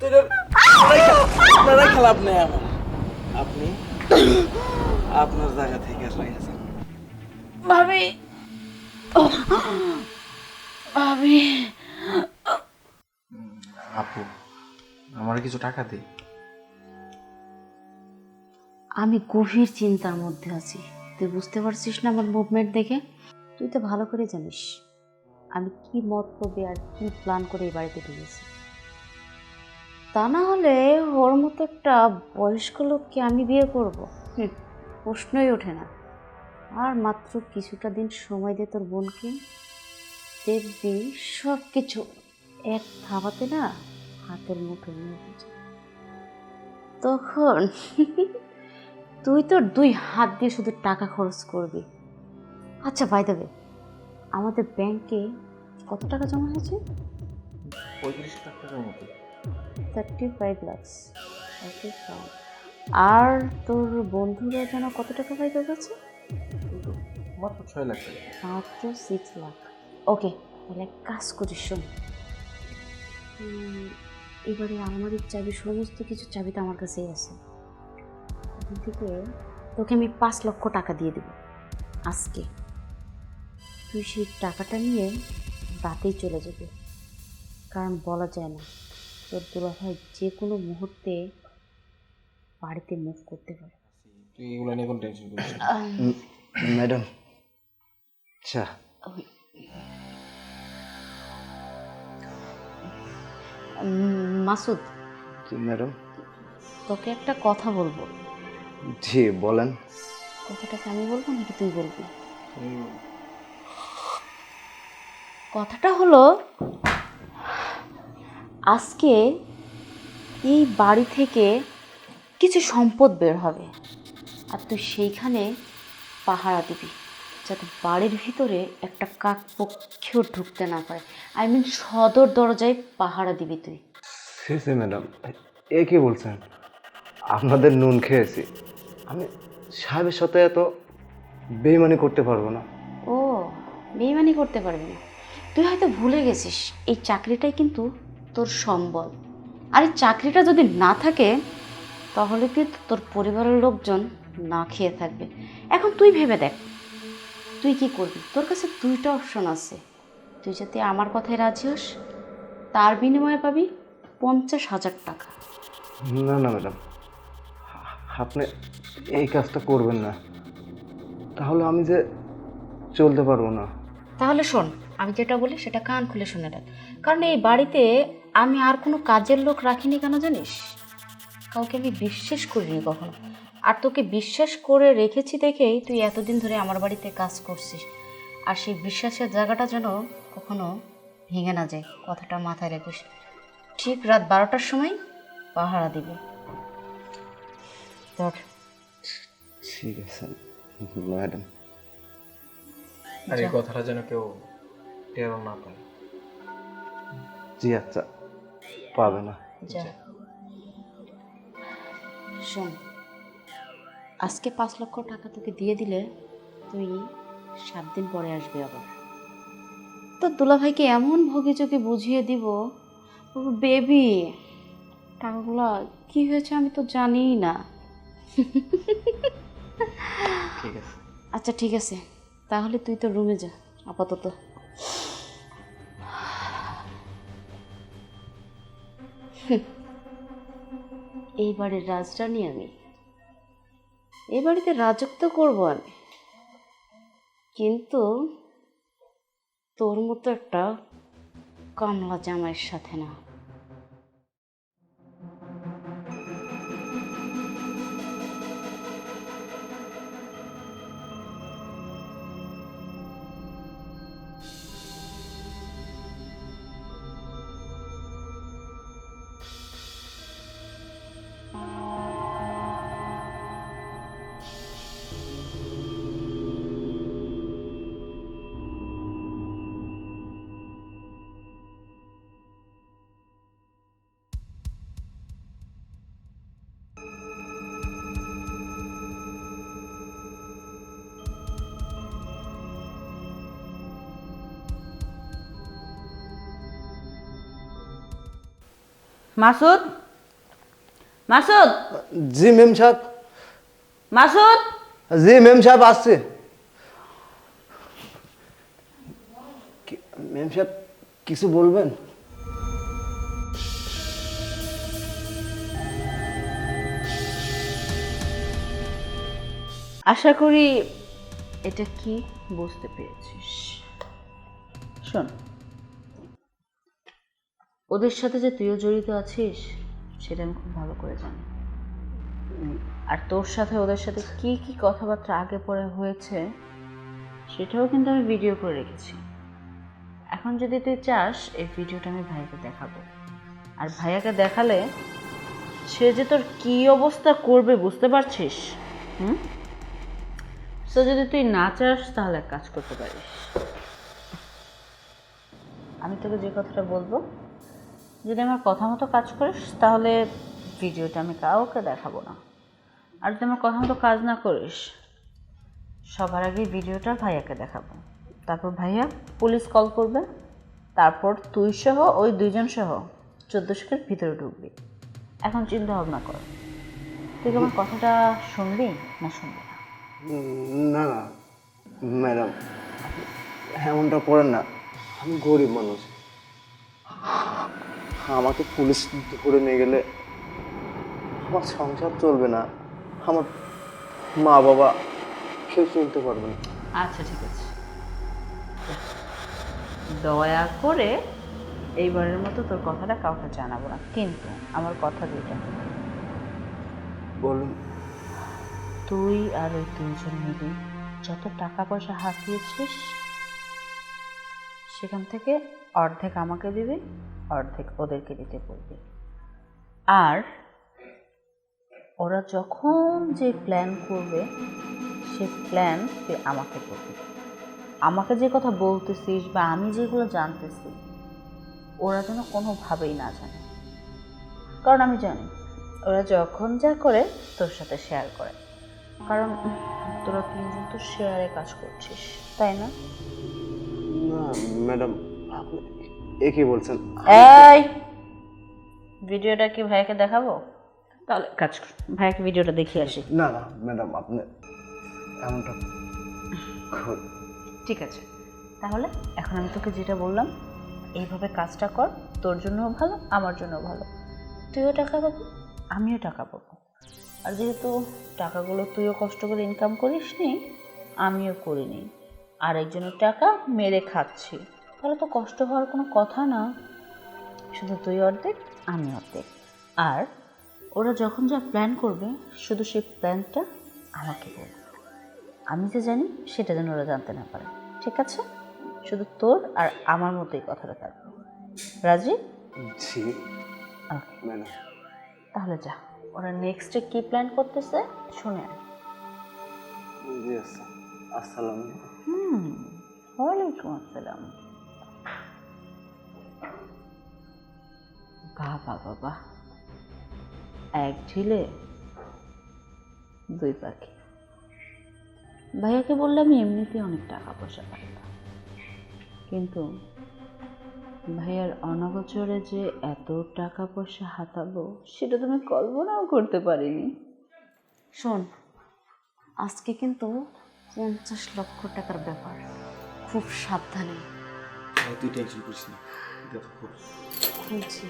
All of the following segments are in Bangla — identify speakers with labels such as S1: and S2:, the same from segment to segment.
S1: আপনারা খেলাপ নেই আমার, আপনি আপনার জায়গা থেকে রয়েছেন।
S2: ভাবি, ভাবি,
S1: আপু আমার কিছু টাকা দিই।
S2: আমি গভীর চিন্তার মধ্যে আছি। তুই বুঝতে পারছিস না আমার মুভমেন্ট দেখে? তুই তো ভালো করে জানিস আমি কি মতলবে আর কি প্ল্যান করে এই বাড়িতে ঢুকেছি। তা না হলে ওর মতো একটা বয়স্ক লোককে আমি বিয়ে করব? প্রশ্নই ওঠে না। আর মাত্র কিছুটা দিন সময় দে তোর বোনকে, দেখবি সব কিছু এক থাবাতে না হাতের মুঠোর মধ্যে। তখন তুই তো 2 হাত দিয়ে শুধু টাকা খরচ করবি। আচ্ছা বাই দ্য ওয়ে, আমাদের ব্যাংকে কত টাকা জমা হয়েছে?
S1: 35 লাখ টাকার মতো।
S2: 35 লাখ। Okay fine. আর তোর বন্ধুরা যেন কত টাকা পাই তোর কাছে?
S1: কিন্তু মাত্র 6 লাখ টাকা।
S2: মাত্র 6 লাখ। ওকে, তাহলে এক কাজ করিস শোন, এবারে আলমারির চাবি, সমস্ত কিছু চাবি তো আমার কাছেই আছে। ওখান থেকে তোকে আমি 5 লক্ষ টাকা দিয়ে দেব আজকে। তুই সেই টাকাটা নিয়ে রাতেই চলে যাবে, কারণ বলা যায় না তোর দুলাভাই যে কোনো মুহূর্তে বাড়িতে মুভ করতে পারে।
S1: তুই এগুলো নিয়ে কোনো টেনশন করিস না।
S3: ম্যাডাম, আচ্ছা
S2: মাসুদ,
S3: জি ম্যাডাম।
S2: তোকে একটা কথা বলবো।
S3: জি বলেন।
S2: কথাটাকে আমি বলবো নাকি তুই বলবি? কথাটা হলো, আজকে এই বাড়ি থেকে কিছু সম্পদ বের হবে, আর তুই সেইখানে পাহারা দিবি, যাতে বাড়ির ভিতরে একটা কাকপক্ষীও ঢুকতে না পারে। আই মিন সদর দরজায় পাহারা দিবি তুই।
S3: সে ম্যাডাম, এ কি বলছেন? আপনাদের নুন খেয়েছি, আমি সাহেবের সাথে এত বেইমানি করতে পারবো না।
S2: ও, বেইমানি করতে পারবি না? তুই হয়তো ভুলে গেছিস এই চাকরিটাই কিন্তু তোর সম্বল। আর এই চাকরিটা যদি না থাকে তাহলে কিন্তু তোর পরিবারের লোকজন না খেয়ে থাকবে। এখন তুই ভেবে দেখ তুই কি করবি। তোর কাছে 2টা অপশন আছে। তুই যদি আমার কথায় রাজি হস, তার বিনিময়ে পাবি 50,000 টাকা।
S3: না না ম্যাডাম, আপনি এই কাজটা করবেন না, তাহলে আমি যে চলতে পারবো না।
S2: তাহলে শোন, আমি যেটা বলি সেটা কান খুলে শুনে রাখ। কারণ এই বাড়িতে আমি আর কোনো কাজের লোক রাখিনি, কেন জানিস? কাউকে আমি বিশ্বাস করিনি কখনো। আর তোকে বিশ্বাস করে রেখেছি দেখেই তুই এতদিন ধরে আমার বাড়িতে কাজ করছিস। আর সেই বিশ্বাসের জায়গাটা যেন কখনো ভেঙে না যায়, কথাটা মাথায় রাখিস। ঠিক রাত 12টার সময় পাহারা দিবি। ধর।
S3: ঠিক আছে ম্যাডাম।
S1: আর এই কথাটা যেন কেউ টেরও না পায়।
S3: জি আচ্ছা, পাবে না।
S2: যা। শোন, আজকে 5 লক্ষ টাকা তোকে দিয়ে দিলে তুই 7 দিন পরে আসবি আবার। তো দুলাভাইকে এমন ভোগিচোকে বুঝিয়ে দিব, বেবি টাকাগুলো কি হয়েছে আমি তো জানিই না।
S1: ঠিক আছে।
S2: আচ্ছা ঠিক আছে, তাহলে তুই তো রুমে যা আপাতত। এইবারের রাজরানী আমি, এই বাড়িতে রাজত্ব করব আমি, কিন্তু তোর মতো একটা কামলা জামাইয়ের সাথে না। মাসুদ, মাসুদ,
S3: জি মেম সাহেব।
S2: মাসুদ।
S3: জি মেম সাহেব আসছে। মেম সাহেব কিছু বলবেন?
S2: আশা করি এটা কি বুঝতে পেরেছিস। শোন, ওদের সাথে যে তুইও জড়িত আছিস সেটা আমি খুব ভালো করে জানি। আর তোর সাথে ওদের সাথে কি কি কথাবার্তা আগে পরে হয়েছে সেটাও কিন্তু আমি ভিডিও করে রেখেছি। এখন যদি তুই চাস এই ভিডিওটা আমি ভাইয়াকে দেখাবো, আর ভাইয়াকে দেখালে সে যে তোর কি অবস্থা করবে বুঝতে পারছিস? তো যদি তুই না চাস তাহলে এক কাজ করতে পারিস, আমি তোকে যে কথাটা বলবো যদি আমার কথা মতো কাজ করিস তাহলে ভিডিওটা আমি কাউকে দেখাবো না। আর যদি আমার কথা মতো কাজ না করিস সবার আগে ভিডিওটা ভাইয়াকে দেখাবো, তারপর ভাইয়া পুলিশ কল করবে, তারপর তুই সহ ওই দুইজন সহ 1400 ভিতরে ঢুকবি। এখন চিন্তা ভাবনা কর, তুই কি আমার কথাটা শুনবি না শুনবি না?
S3: না না ম্যাডাম, এমনটা করেন না। আমি গরিব মানুষ, আমাকে পুলিশ ধরে নিয়ে গেলে আমার সংসার চলবে না, আমার মা বাবা কেউ চলতে পারবে না।
S2: আচ্ছা ঠিক আছে, দয়া করে এইবারের মতো তোর কথাটা কাউকে জানাবো না, কিন্তু আমার কথা দুইটা,
S3: বলুন।
S2: তুই আর ওই দুইজন মিলে যত টাকা পয়সা হাতিয়েছিস সেখান থেকে অর্ধেক আমাকে দিবি, অর্ধেক ওদেরকে দিতে বলবি। আর ওরা যখন যে প্ল্যান করবে সে প্ল্যান তুই আমাকে করবি। আমাকে যে কথা বলতেছিস বা আমি যেগুলো জানতেছি ওরা যেন কোনোভাবেই না জানে, কারণ আমি জানি ওরা যখন যা করে তোর সাথে শেয়ার করে, কারণ তোরা তিনজন তো শেয়ারে কাজ করছিস, তাই না?
S3: না ম্যাডাম, আপনি এ কি বলছেন?
S2: এই ভিডিওটা কি ভাইয়াকে দেখাবো? তাহলে কাজ কর, ভাইয়াকে ভিডিওটা দেখিয়ে আসি।
S3: না না ম্যাডাম, আপনি এমনটা
S2: ঠিক আছে, তাহলে এখন আমি তোকে যেটা বললাম এইভাবে কাজটা কর, তোর জন্যও ভালো আমার জন্যও ভালো, তুইও টাকা পাবি আমিও টাকা পাবো। আর যেহেতু টাকাগুলো তুইও কষ্ট করে ইনকাম করিস নি আমিও করিনি, আরেকজনের টাকা মেরে খাচ্ছি, তাহলে তো কষ্ট হওয়ার কোনো কথা না, শুধু তুই অর্ধেক আমি অর্ধেক। আর ওরা যখন যা প্ল্যান করবে শুধু সেই প্ল্যানটা আমাকে বলবে, আমি যে জানি সেটা যেন ওরা জানতে না পারে, ঠিক আছে? শুধু তোর আর আমার মধ্যেই কথাটা থাকবে, রাজি?
S3: জি
S2: ওকে,
S3: ম্যাডাম।
S2: তাহলে যা, ওরা নেক্সটে কি প্ল্যান করতেছে শুনে আয়।
S3: জি আচ্ছা, আসসালামু আলাইকুম।
S2: ওয়ালাইকুম আসসালাম। বাহ বাহ বাহ বাহ, এক ঢিলে দুই পাখি। ভাইয়াকে বললাম এমনিতে অনেক টাকা পয়সা পাইতাম, কিন্তু ভাইয়ার অনগোচরে যে এত টাকা পয়সা হাতাবো সেটা তুমি কল্পনাও করতে পারিনি। শোন, আজকে কিন্তু 50 লক্ষ টাকার ব্যাপার, খুব সাবধানে।
S1: তুই টেনশন করিস না,
S2: খুঁজছি,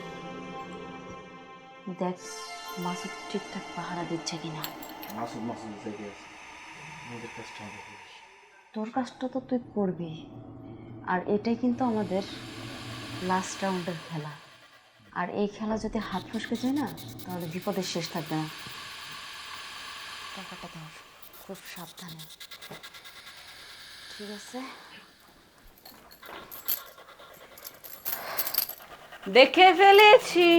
S2: দেখ মাসুদ ঠিকঠাক পাহারা দিচ্ছে কিনা।
S1: মাসুদ জায়গায় আছে, আমাদের কাজটা আমরা করি।
S2: তোর কাজটা তো তুই করবি, আর এটাই কিন্তু আমাদের লাস্ট রাউন্ডের খেলা, আর এই খেলা যদি হাত ফসকে যায় না তাহলে বিপদের শেষ থাকবে না। টাকাটা ধর, খুব সাবধানে, ঠিক আছে? দেখে ফেলেছি।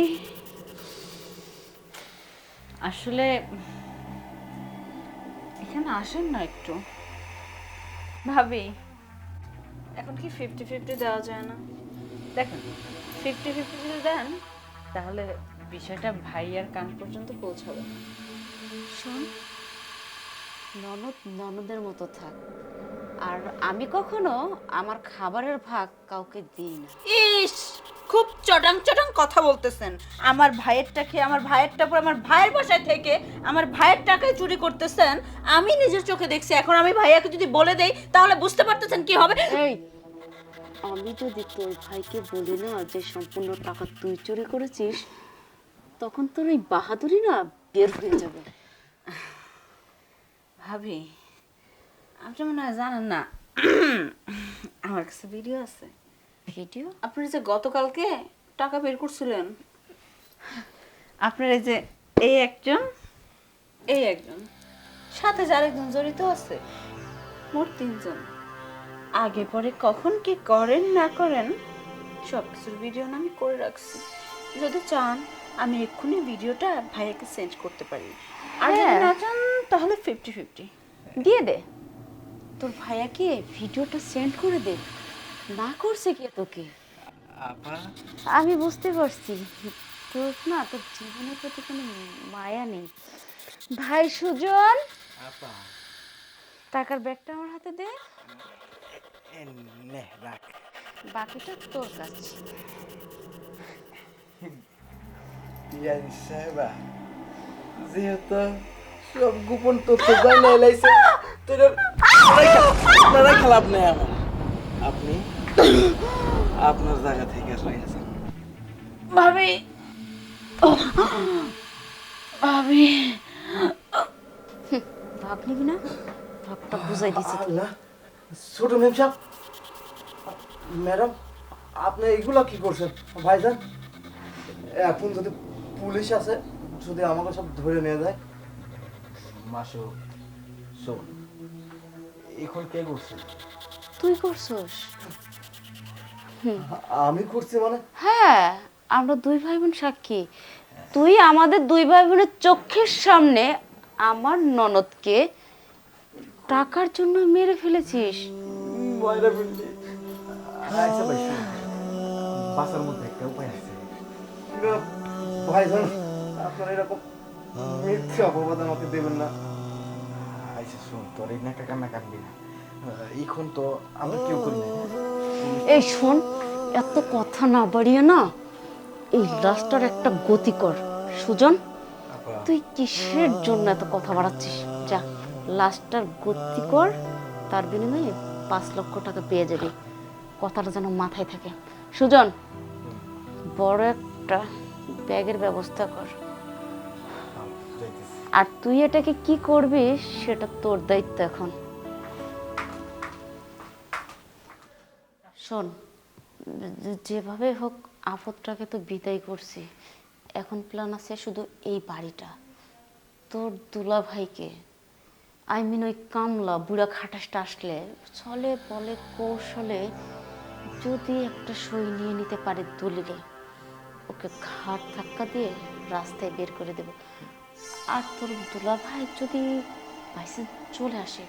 S2: আসলে এখানে আসেন না একটু ভাবি, এখন কি 50-50 দেওয়া যায় না? দেখেন 50-50 যদি দেন তাহলে বিষয়টা ভাইয়ার কান পর্যন্ত পৌঁছাবে।
S4: শোন, ননদ ননদের মতো থাক, আর আমি কখনো আমার খাবারের ভাগ কাউকে দিই না।
S2: ইস,
S5: খুব চটাং চটাং কথা বলতেছেন। আমার ভাইয়েরটাকে, আমার ভাইয়েরটা পর আমার ভাইয়ের বাসায় থেকে আমার ভাইয়ের টাকায় চুরি করতেছেন। আমি নিজের চোখে দেখছি। এখন আমি ভাইয়াকে যদি বলে দেই তাহলে বুঝতে পারতেছেন কি হবে।
S2: এই, আমি যদি তোর ভাইকে বলি না যে সম্পূর্ণ টাকা তুই চুরি করেছিস, তখন তোর ওই বাহাদুরি না বের হয়ে যাবে।
S5: ভাবি, আপনি মনে হয় জানেন না, আমার কাছে ভিডিও আছে।
S2: ভিডিও?
S5: আপনার যে গতকালকে টাকা বের করছিলেন, আপনার এই যে এই একজন, এই একজন, সাথে যার একজন জড়িত আছে, মোট 3 জন। আগে পরে কখন কি করেন না করেন সব কিছুর ভিডিও আমি করে রাখছি। যদি চান আমি এক্ষুনি ভিডিওটা ভাইয়াকে সেন্ড করতে পারি। আর যদি না চান তাহলে 50-50
S2: দিয়ে দে, তোর ভাইয়াকে ভিডিওটা সেন্ড করে দে। না করছে কে তোকে?
S1: আপা
S2: আমি বুঝতে পারছি তোর না, তোর জীবনের প্রতি কোনো মায়া নেই। ভাই সুজন,
S1: আপা
S2: টাকার ব্যাগটা আমার হাতে দে,
S1: এ নে রাখ।
S2: বাকিটা তোর কাছে।
S1: বিয়ান সাহেবা, যেহেতু সব গোপন তথ্য জানা এলাইছে, তোর আপনারাই খারাপ নেই আমার। আপনি আপনার জায়গা থেকে রয়েছেন।
S5: ভাবি, ভাবি,
S2: ভাব নিবি না? ভাবটা বুঝাই দিছে তো।
S3: আল্লাহ, ছোট মেম সাহেব, ম্যাডাম, আপনি এগুলা কি করছেন ভাইজান? এখন যদি পুলিশ আছে, যদি আমাকে সব ধরে নিয়ে যায়।
S1: মাসু শোন, এখন কে করছে?
S2: তুই করছস?
S3: আমি করছি মানে?
S2: হ্যাঁ, আমরা 2 ভাই বোন সাক্ষী। তুই আমাদের 2 ভাই বোনের চোখের সামনে আমার ননদকে টাকার জন্য মেরে ফেলেছিস।
S1: ময়রা বিল্লি
S3: আচ্ছা ভাই, বাসার মধ্যে একটা উপায় আছে। ভাইজান, আপনার এরকম মিথ্যে অপবাদ আমাকে দেবেন না।
S1: আচ্ছা শোন, তোর এই নাকা কান্না কানবি না। এখন তো আমরা কেউ করি না।
S2: এই শোন, এত কথা না বাড়িয়ে না এই লাস্টার একটা গতি কর। সুজন, তুই কিসের জন্য এত কথা বাড়াচ্ছিস? যা, লাস্টার গতি কর, তার বিনিময়ে 5 লক্ষ টাকা পেয়ে যাবি। কথাটা যেন মাথায় থাকে। সুজন, বড় একটা ব্যাগের ব্যবস্থা কর। আর তুই এটাকে কি করবি সেটা তোর দায়িত্ব এখন। শোন, যেভাবে হোক আপদটাকে তো বিদায় করছি। এখন প্ল্যান আছে শুধু এই বাড়িটা, তোর দুলা ভাইকে, আই মিন ওই কামলা বুড়া খাটাসটা আসলে ছলে বলে কৌশলে যদি একটা সই নিয়ে নিতে পারে দলিলে, ওকে ঘাট ধাক্কা দিয়ে রাস্তায় বের করে দেব। আর তোর দুলা ভাই যদি বাইসেন্স চলে আসে,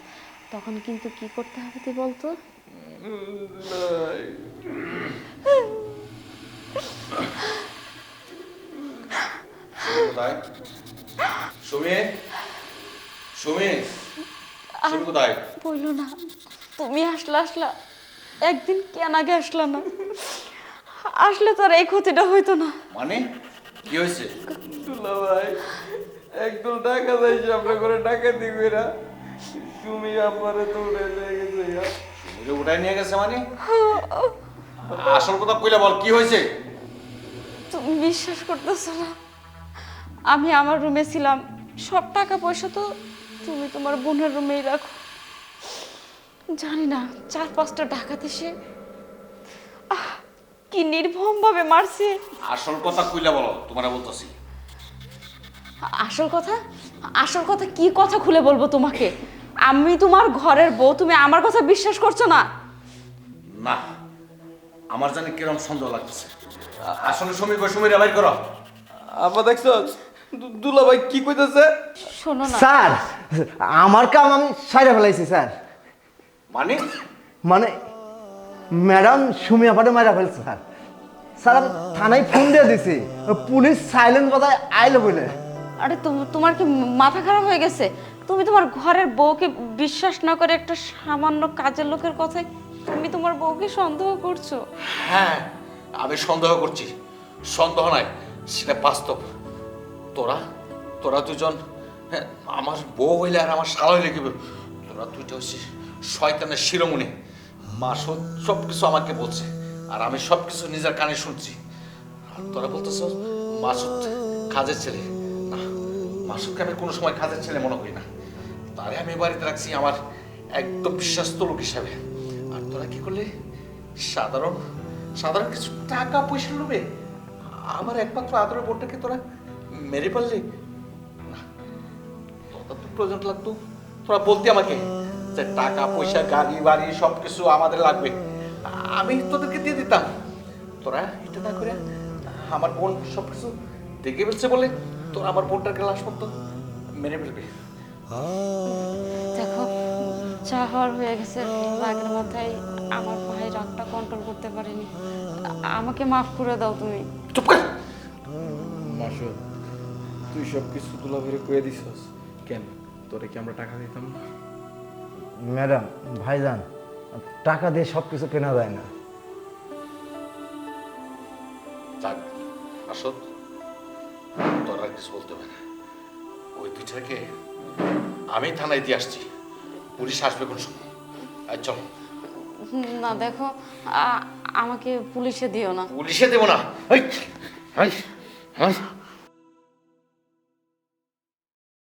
S2: তখন কিন্তু কি করতে হবে তুই বলতো?
S6: কোথায়? সুমি, সুমি, সুমি কোথায়?
S2: বললো না, তুমি আসলা, একদিন কেন আগে আসলা না? আসলে তোর এই ক্ষতিটা হইতো না।
S6: মানে কি হয়েছে?
S1: দুলা ভাই একদম টাকা চাইছে, আপনার করে টাকা দিবে না। তুমি আমারে দৌড়ে নিয়ে গেছে।
S6: সুমিরে উঠাই নিয়ে গেছে মানে? আসল কথা কইলা বল, কি হয়েছে?
S2: তুমি বিশ্বাস করতেছো না, আমি আমার রুমে ছিলাম, সব টাকা পয়সা তো তুমি তোমার বোনের রুমেই রাখো। জানি না 4-5টা ডাকাত এসে কি নির্মম ভাবে মারছে।
S6: আসল কথা কইলা বলো, তোমারে বলতেছি।
S2: আসল কথা কি কথা খুলে বলবো তোমাকে? আমি তোমার ঘরের বউ, তুমি আমার কথা বিশ্বাস করছো না?
S6: না, আমার জানি কিরম সন্দেহ লাগতেছে। আসলে সুমি কই, সুমিরে বাইর করো।
S1: আপা দেখছো দুলা ভাই কি কইতাছে?
S2: শোনো না,
S3: স্যার, আমার কাম আমি সাইরা ফেলাইছি স্যার।
S6: মানে
S3: মানে ম্যাডাম সুমি আপারে মারা ফেলছে স্যার। স্যার, আমি থানায় ফোন দিয়ে দিছি, পুলিশ সাইলেন্ট বাজায় আইলো বলে।
S2: আরে তোমার কি মাথা খারাপ হয়ে গেছে? তুমি তোমার ঘরের বউকে বিশ্বাস না করে একটা সামান্য কাজের লোকের কথায় তুমি তোমার বউকে সন্দেহ করছো?
S6: হ্যাঁ, আমি সন্দেহ করছি, সন্দেহ নাই, সেটা বাস্তব। তোরা তোরা দুজন, হ্যাঁ, আমার বউ হইলে আর আমার শালা হইলে কি হবে? তোরা দুইটা হচ্ছিস শয়তানের শিরোমণি। মাসুদ সব কিছু আমাকে বলছে, আর আমি সব কিছু নিজের কানে শুনছি। আর তোরা বলতেছ মাসুদ কাজের ছেলে। না, মাসুদকে আমি কোনো সময় কাজের ছেলে মনে করি না। তারে আমি বাড়িতে রাখছি আমার একদম বিশ্বস্ত লোক হিসাবে। আর তোরা কি করলে? সাধারণ সাধারণ কিছু টাকা পয়সা লোভে আমার একমাত্র আদরের বোনটাকে তোরা মেরে ফেললি। না, তোদের তো প্রয়োজন লাগতো, তোরা বলতে আমাকে যে টাকা পয়সা গাড়ি বাড়ি সব কিছু আমাদের লাগবে, আমি তোদেরকে দিয়ে দিতাম। তোরা এটা না করে আমার বোন সব কিছু দেখে ফেলছে বলে তোরা আমার বোনটাকে লাশ মতো মেরে ফেলবে।
S4: দেখো, চা হওয়ার হয়ে গেছে, রাগের মাথায় আমার ভাই রাগটা কন্ট্রোল করতে পারিনি। আমাকে মাফ করে দাও তুমি।
S6: চুপ কর।
S1: মাসুদ, তুই সব কিছু দুলাভাইরে কয়ে দিছস কেন? তোরে কি আমরা টাকা দিতাম না?
S3: ম্যাডাম, ভাইজান, টাকা দিয়ে সব কিছু কেনা যায় না।
S6: যাক, আসত তোর আর কিছু বলতে হবে না। ওই দুইটাকে আমি থানায় দিয়ে আসছি, পুলিশ আসবে কোন সময়। আর চল।
S4: না দেখো, আমাকে পুলিশে দিও না।
S6: পুলিশে দেবো না। এই, এই, এই,